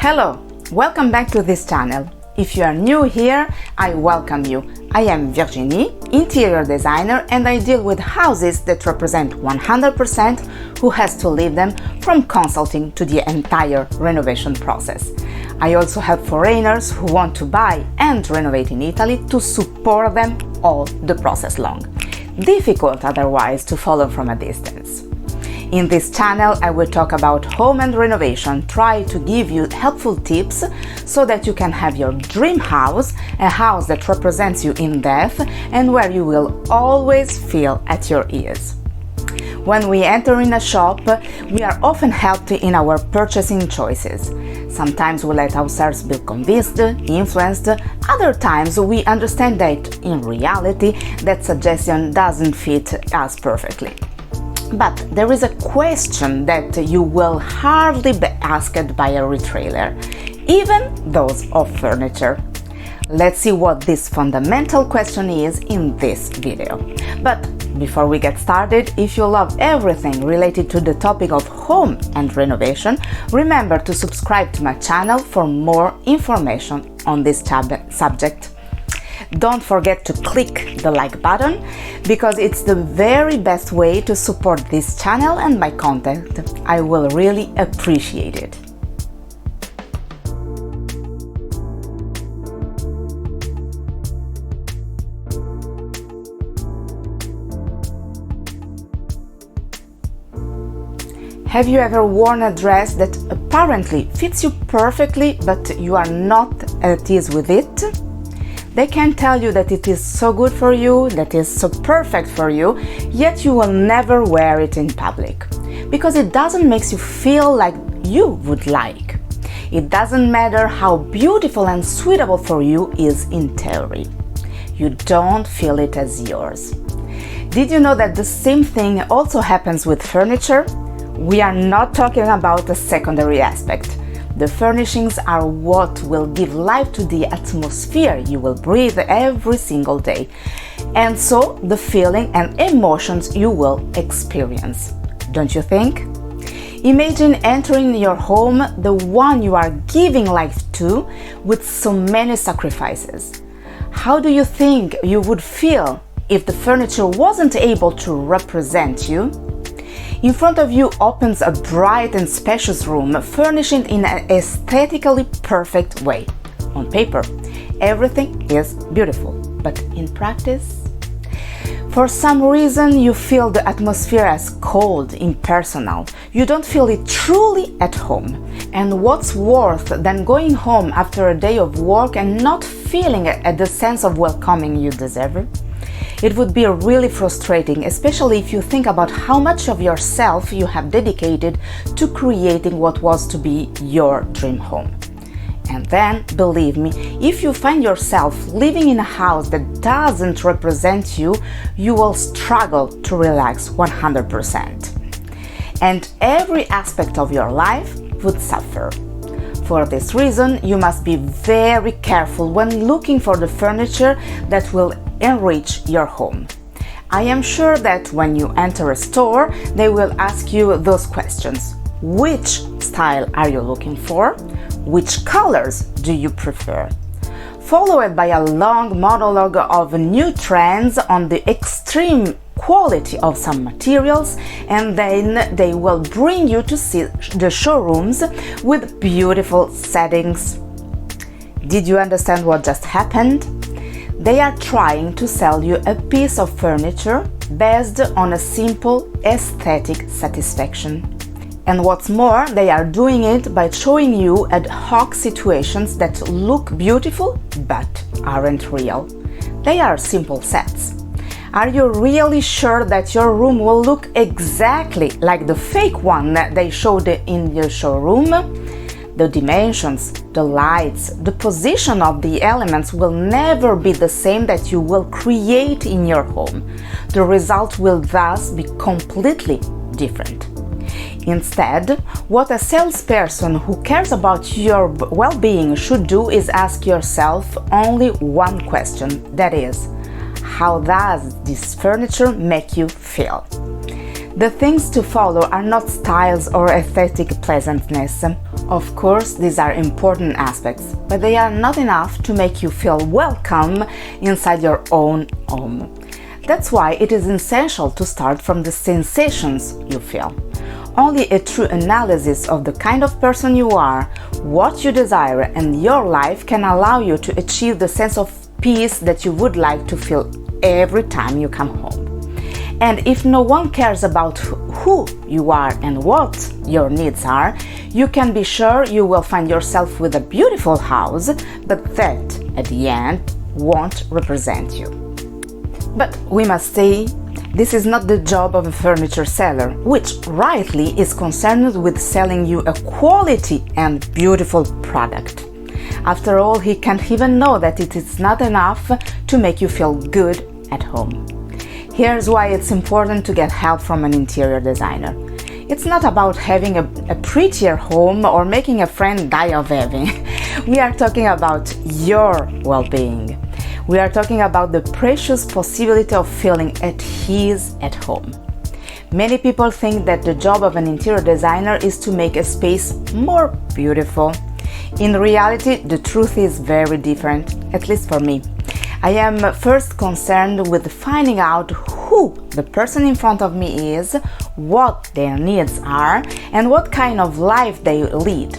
Hello, welcome back to this channel. If you are new here, I welcome you. I am Virginie, interior designer, and I deal with houses that represent 100% who has to live them, from consulting to the entire renovation process. I also help foreigners who want to buy and renovate in Italy to support them all the process long. Difficult otherwise to follow from a distance. In this channel, I will talk about home and renovation, try to give you helpful tips so that you can have your dream house, a house that represents you in depth and where you will always feel at your ease. When we enter in a shop, we are often helped in our purchasing choices. Sometimes we let ourselves be convinced, influenced, other times we understand that in reality that suggestion doesn't fit us perfectly. But there is a question that you will hardly be asked by a retailer, even those of furniture. Let's see what this fundamental question is in this video. But before we get started, if you love everything related to the topic of home and renovation, remember to subscribe to my channel for more information on this subject. Don't forget to click the like button because it's the very best way to support this channel and my content. I will really appreciate it. Have you ever worn a dress that apparently fits you perfectly, but you are not at ease with it? They can tell you that it is so good for you, that it is so perfect for you, yet you will never wear it in public. Because it doesn't make you feel like you would like. It doesn't matter how beautiful and suitable for you is in theory. You don't feel it as yours. Did you know that the same thing also happens with furniture? We are not talking about a secondary aspect. The furnishings are what will give life to the atmosphere you will breathe every single day, and so the feeling and emotions you will experience. Don't you think? Imagine entering your home, the one you are giving life to, with so many sacrifices. How do you think you would feel if the furniture wasn't able to represent you? In front of you opens a bright and spacious room, furnished in an aesthetically perfect way. On paper, everything is beautiful, but in practice? For some reason, you feel the atmosphere as cold, impersonal. You don't feel it truly at home. And what's worse than going home after a day of work and not feeling the sense of welcoming you deserve? It would be really frustrating, especially if you think about how much of yourself you have dedicated to creating what was to be your dream home. And then, believe me, if you find yourself living in a house that doesn't represent you, you will struggle to relax 100%. And every aspect of your life would suffer. For this reason, you must be very careful when looking for the furniture that will enrich your home. I am sure that when you enter a store, they will ask you those questions. Which style are you looking for? Which colors do you prefer? Followed by a long monologue of new trends on the extreme quality of some materials, and then they will bring you to see the showrooms with beautiful settings. Did you understand what just happened? They are trying to sell you a piece of furniture based on a simple aesthetic satisfaction. And what's more, they are doing it by showing you ad hoc situations that look beautiful but aren't real. They are simple sets. Are you really sure that your room will look exactly like the fake one that they showed in the showroom? The dimensions, the lights, the position of the elements will never be the same that you will create in your home. The result will thus be completely different. Instead, what a salesperson who cares about your well-being should do is ask yourself only one question, that is, how does this furniture make you feel? The things to follow are not styles or aesthetic pleasantness. Of course, these are important aspects, but they are not enough to make you feel welcome inside your own home. That's why it is essential to start from the sensations you feel. Only a true analysis of the kind of person you are, what you desire, and your life can allow you to achieve the sense of peace that you would like to feel every time you come home. And if no one cares about who you are and what your needs are, you can be sure you will find yourself with a beautiful house, but that, at the end, won't represent you. But we must say, this is not the job of a furniture seller, which rightly is concerned with selling you a quality and beautiful product. After all, he can't even know that it is not enough to make you feel good at home. Here's why it's important to get help from an interior designer. It's not about having a prettier home or making a friend die of envy. We are talking about your well-being. We are talking about the precious possibility of feeling at ease at home. Many people think that the job of an interior designer is to make a space more beautiful. In reality, the truth is very different, at least for me. I am first concerned with finding out who the person in front of me is, what their needs are, and what kind of life they lead.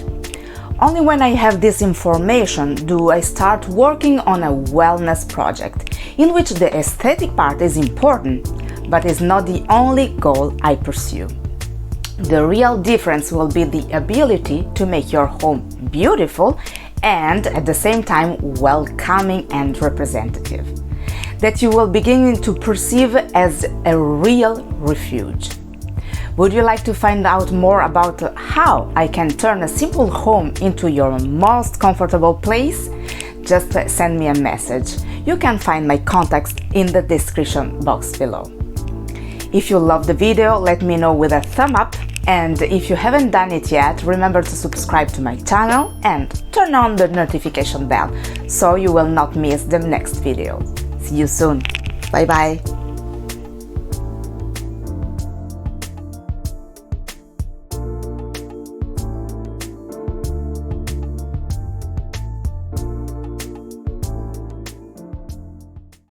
Only when I have this information do I start working on a wellness project, in which the aesthetic part is important, but is not the only goal I pursue. The real difference will be the ability to make your home beautiful and at the same time welcoming and representative, that you will begin to perceive as a real refuge. Would you like to find out more about how I can turn a simple home into your most comfortable place? Just send me a message. You can find my contacts in the description box below. If you love the video, let me know with a thumb up, and if you haven't done it yet, remember to subscribe to my channel and turn on the notification bell so you will not miss the next video. See you soon. Bye bye.